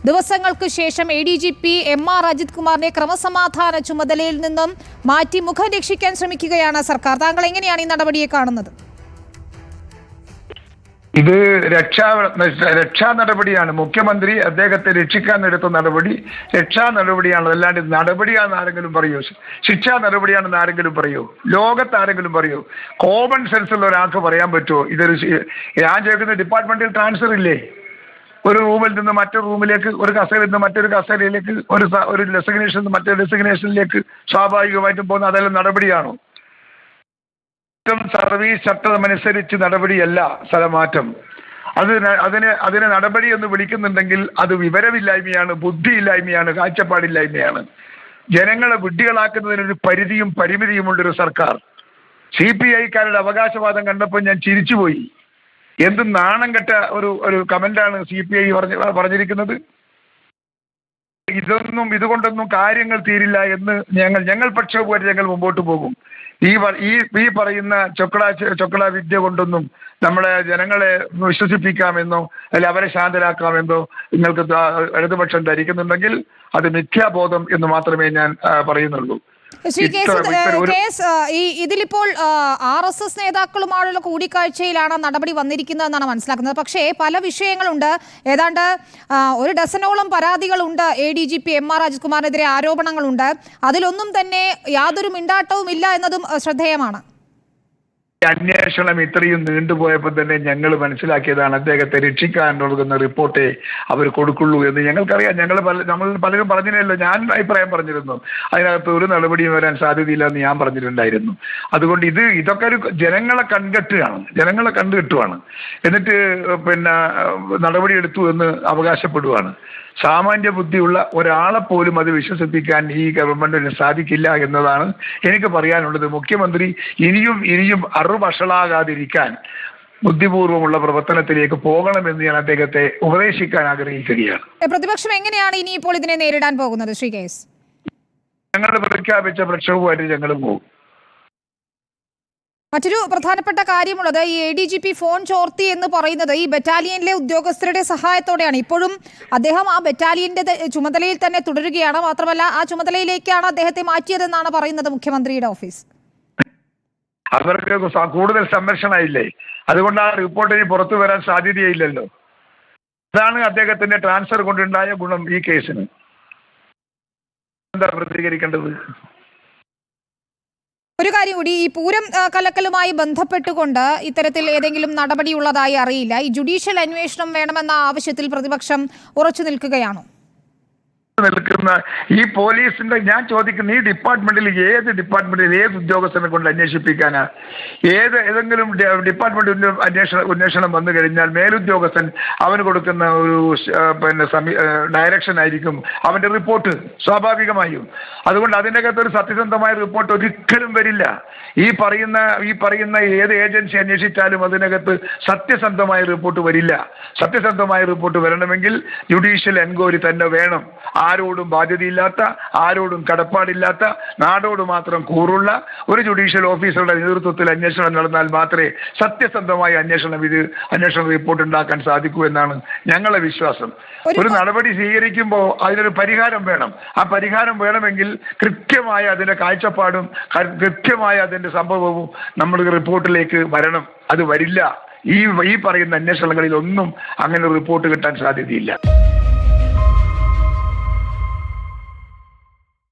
ദിവസങ്ങൾക്ക് ശേഷം ADGP MR Ajith കുമാറിനെ ക്രമസമാധാന ചുമതലയിൽ നിന്നും മാറ്റി മുഖം രക്ഷിക്കാൻ ശ്രമിക്കുകയാണ് സർക്കാർ. താങ്കൾ എങ്ങനെയാണ് ഈ നടപടിയെ കാണുന്നത്? ഇത് രക്ഷാ നടപടിയാണ്. മുഖ്യമന്ത്രി അദ്ദേഹത്തെ രക്ഷിക്കാൻ എടുത്ത നടപടി രക്ഷാ നടപടിയാണ്. അല്ലാണ്ട് നടപടിയാണെന്ന് ആരെങ്കിലും പറയൂ? ശിക്ഷാ നടപടിയാണെന്ന് ആരെങ്കിലും പറയൂ? ലോകത്ത് ആരെങ്കിലും പറയൂ? കോമൺ സെൻസ് ഉള്ള ഒരാൾക്ക് പറയാൻ പറ്റുമോ? ഇതൊരു ഞാൻ ചോദിക്കുന്ന ഡിപ്പാർട്ട്മെന്റിൽ ട്രാൻസ്ഫർ ഇല്ലേ? ഒരു റൂമിൽ നിന്ന് മറ്റൊരു റൂമിലേക്ക്, ഒരു കസേരയിൽ നിന്ന് മറ്റൊരു കസേരയിലേക്ക്, ഒരു ഡെസിഗ്നേഷനിൽ നിന്ന് മറ്റൊരു ഡെസിഗ്നേഷനിലേക്ക് സ്വാഭാവികമായിട്ടും പോകുന്ന അതെല്ലാം നടപടിയാണോ? സർവീസ് ചട്ടമനുസരിച്ച് നടപടിയല്ല സ്ഥലമാറ്റം. അതിനെ നടപടി എന്ന് വിളിക്കുന്നുണ്ടെങ്കിൽ അത് വിവരമില്ലായ്മയാണ്, ബുദ്ധിയില്ലായ്മയാണ്, കാഴ്ചപ്പാടില്ലായ്മയാണ്. ജനങ്ങളെ വിഡ്ഢികളാക്കുന്നതിനൊരു പരിധിയും പരിമിതിയുമുള്ളൊരു സർക്കാർ. CPI-ക്കാരുടെ അവകാശവാദം കണ്ടപ്പോൾ ഞാൻ ചിരിച്ചുപോയി. എന്ത് നാണം കെട്ട ഒരു കമന്റാണ് CPI പറഞ്ഞിരിക്കുന്നത്. ഇതുകൊണ്ടൊന്നും കാര്യങ്ങൾ തീരില്ല എന്ന് ഞങ്ങൾ പക്ഷവുമായിട്ട് ഞങ്ങൾ മുമ്പോട്ട് പോകും. ഈ പറയുന്ന ചൊക്കള വിദ്യ കൊണ്ടൊന്നും നമ്മളെ ജനങ്ങളെ വിശ്വസിപ്പിക്കാമെന്നോ അല്ലെ അവരെ ശാന്തരാക്കാമെന്നോ നിങ്ങൾക്ക് ഇടതുപക്ഷം ധരിക്കുന്നുണ്ടെങ്കിൽ അത് മിഥ്യാബോധം എന്ന് മാത്രമേ ഞാൻ പറയുന്നുള്ളൂ. ഇതിലിപ്പോൾ RSS നേതാക്കളുമായുള്ള കൂടിക്കാഴ്ചയിലാണ് നടപടി വന്നിരിക്കുന്നതെന്നാണ് മനസ്സിലാക്കുന്നത്. പക്ഷേ പല വിഷയങ്ങളുണ്ട്. ഏതാണ്ട് ഒരു ഡസനോളം പരാതികളുണ്ട് ADGP MR അജിത് കുമാറിനെതിരെ ആരോപണങ്ങളുണ്ട്. അതിലൊന്നും തന്നെ യാതൊരു മിണ്ടാട്ടവും ഇല്ല എന്നതും ശ്രദ്ധേയമാണ്. അന്വേഷണം ഇത്രയും നീണ്ടുപോയപ്പോൾ തന്നെ ഞങ്ങൾ മനസ്സിലാക്കിയതാണ് അദ്ദേഹത്തെ രക്ഷിക്കാൻ നൽകുന്ന റിപ്പോർട്ടേ അവർ കൊടുക്കുള്ളൂ എന്ന് ഞങ്ങൾക്കറിയാം. നമ്മൾ പലരും പറഞ്ഞില്ലല്ലോ. ഞാൻ അഭിപ്രായം പറഞ്ഞിരുന്നു അതിനകത്ത് ഒരു നടപടിയും വരാൻ സാധ്യതയില്ല എന്ന് ഞാൻ പറഞ്ഞിട്ടുണ്ടായിരുന്നു. അതുകൊണ്ട് ഇതൊക്കെ ഒരു ജനങ്ങളെ കണ്ടുകെട്ടുവാണ്. എന്നിട്ട് നടപടിയെടുത്തു എന്ന് അവകാശപ്പെടുവാണ്. സാമാന്യ ബുദ്ധിയുള്ള ഒരാളെ പോലും അത് വിശ്വസിപ്പിക്കാൻ ഈ ഗവൺമെന്റിന് സാധിക്കില്ല എന്നതാണ് എനിക്ക് പറയാനുള്ളത്. മുഖ്യമന്ത്രി ഇനിയും വഷളാകാതിരിക്കാൻ ബുദ്ധിപൂർവ്വമുള്ള പ്രവർത്തനത്തിലേക്ക് പോകണമെന്ന് ഞാൻ അദ്ദേഹത്തെ ഉപദേശിക്കാൻ ആഗ്രഹിക്കുകയാണ്. പ്രതിപക്ഷം എങ്ങനെയാണ് ഇനിയിപ്പോൾ ഇതിനെ നേരിടാൻ പോകുന്നത്? ശ്രീ KS, ഞങ്ങൾ പ്രഖ്യാപിച്ച പ്രക്ഷോഭമായിട്ട് ഞങ്ങൾ പോകും. മറ്റൊരു പ്രധാനപ്പെട്ട കാര്യമുള്ളത്, ഈ ADGP ഫോൺ ചോർത്തി എന്ന് പറയുന്നത് ഈ ബറ്റാലിയനിലെ ഉദ്യോഗസ്ഥരുടെ സഹായത്തോടെയാണ്. ഇപ്പോഴും അദ്ദേഹം ആ ബറ്റാലിയന്റെ ചുമതലയിൽ തന്നെ തുടരുകയാണ്. മാത്രമല്ല ആ ചുമതലയിലേക്കാണ് അദ്ദേഹത്തെ മാറ്റിയതെന്നാണ് പറയുന്നത് മുഖ്യമന്ത്രിയുടെ ഓഫീസ്. അവർക്ക് കൂടുതൽ സംരക്ഷണമില്ലേ? അതുകൊണ്ട് ആ റിപ്പോർട്ടിന് പുറത്തു വരാൻ സാധ്യതയില്ലല്ലോ. അതാണ് അദ്ദേഹത്തിന്റെ ട്രാൻസ്ഫർ കൊണ്ടുണ്ടായ ഗുണം. ഈ കേസിന് എന്താ പ്രതികരിക്കേണ്ടത്? ഒരു കാര്യം കൂടി, ഈ പൂരം കലക്കലുമായി ബന്ധപ്പെട്ടുകൊണ്ട് ഇത്തരത്തിൽ ഏതെങ്കിലും നടപടിയുള്ളതായി അറിയില്ല. ഈ ജുഡീഷ്യൽ അന്വേഷണം വേണമെന്ന ആവശ്യത്തിൽ പ്രതിപക്ഷം ഉറച്ചു നിൽക്കുകയാണോ? നിൽക്കുന്ന ഈ പോലീസിന്റെ ഞാൻ ചോദിക്കുന്ന ഈ ഡിപ്പാർട്ട്മെന്റിൽ ഏത് ഉദ്യോഗസ്ഥനെ കൊണ്ട് അന്വേഷിപ്പിക്കാനാ? ഏതെങ്കിലും ഡിപ്പാർട്ട്മെന്റ് അന്വേഷണം വന്നു കഴിഞ്ഞാൽ മേലുദ്യോഗസ്ഥൻ അവന് കൊടുക്കുന്ന ഒരു ഡയറക്ഷൻ ആയിരിക്കും അവന്റെ റിപ്പോർട്ട് സ്വാഭാവികമായും. അതുകൊണ്ട് അതിനകത്ത് ഒരു സത്യസന്ധമായ റിപ്പോർട്ട് ഒരിക്കലും വരില്ല. ഈ പറയുന്ന ഏത് ഏജൻസി അന്വേഷിച്ചാലും അതിനകത്ത് സത്യസന്ധമായ റിപ്പോർട്ട് വരില്ല. സത്യസന്ധമായ റിപ്പോർട്ട് വരണമെങ്കിൽ ജുഡീഷ്യൽ എൻക്വയറി തന്നെ വേണം. ആരോടും ബാധ്യതയില്ലാത്ത, ആരോടും കടപ്പാടില്ലാത്ത, നാടോട് മാത്രം കൂറുള്ള ഒരു ജുഡീഷ്യൽ ഓഫീസറുടെ നേതൃത്വത്തിൽ അന്വേഷണം നടന്നാൽ മാത്രമേ സത്യസന്ധമായ അന്വേഷണ റിപ്പോർട്ട് ഉണ്ടാക്കാൻ സാധിക്കൂ എന്നാണ് ഞങ്ങളെ വിശ്വാസം. ഒരു നടപടി സ്വീകരിക്കുമ്പോൾ അതിനൊരു പരിഹാരം വേണം. ആ പരിഹാരം വേണമെങ്കിൽ കൃത്യമായ അതിന്റെ കാഴ്ചപ്പാടും കൃത്യമായ അതിന്റെ സംഭവവും നമ്മുടെ റിപ്പോർട്ടിലേക്ക് വരണം. അത് വരില്ല. ഈ പറയുന്ന അന്വേഷണങ്ങളിൽ ഒന്നും അങ്ങനെ റിപ്പോർട്ട് കിട്ടാൻ സാധ്യതയില്ല.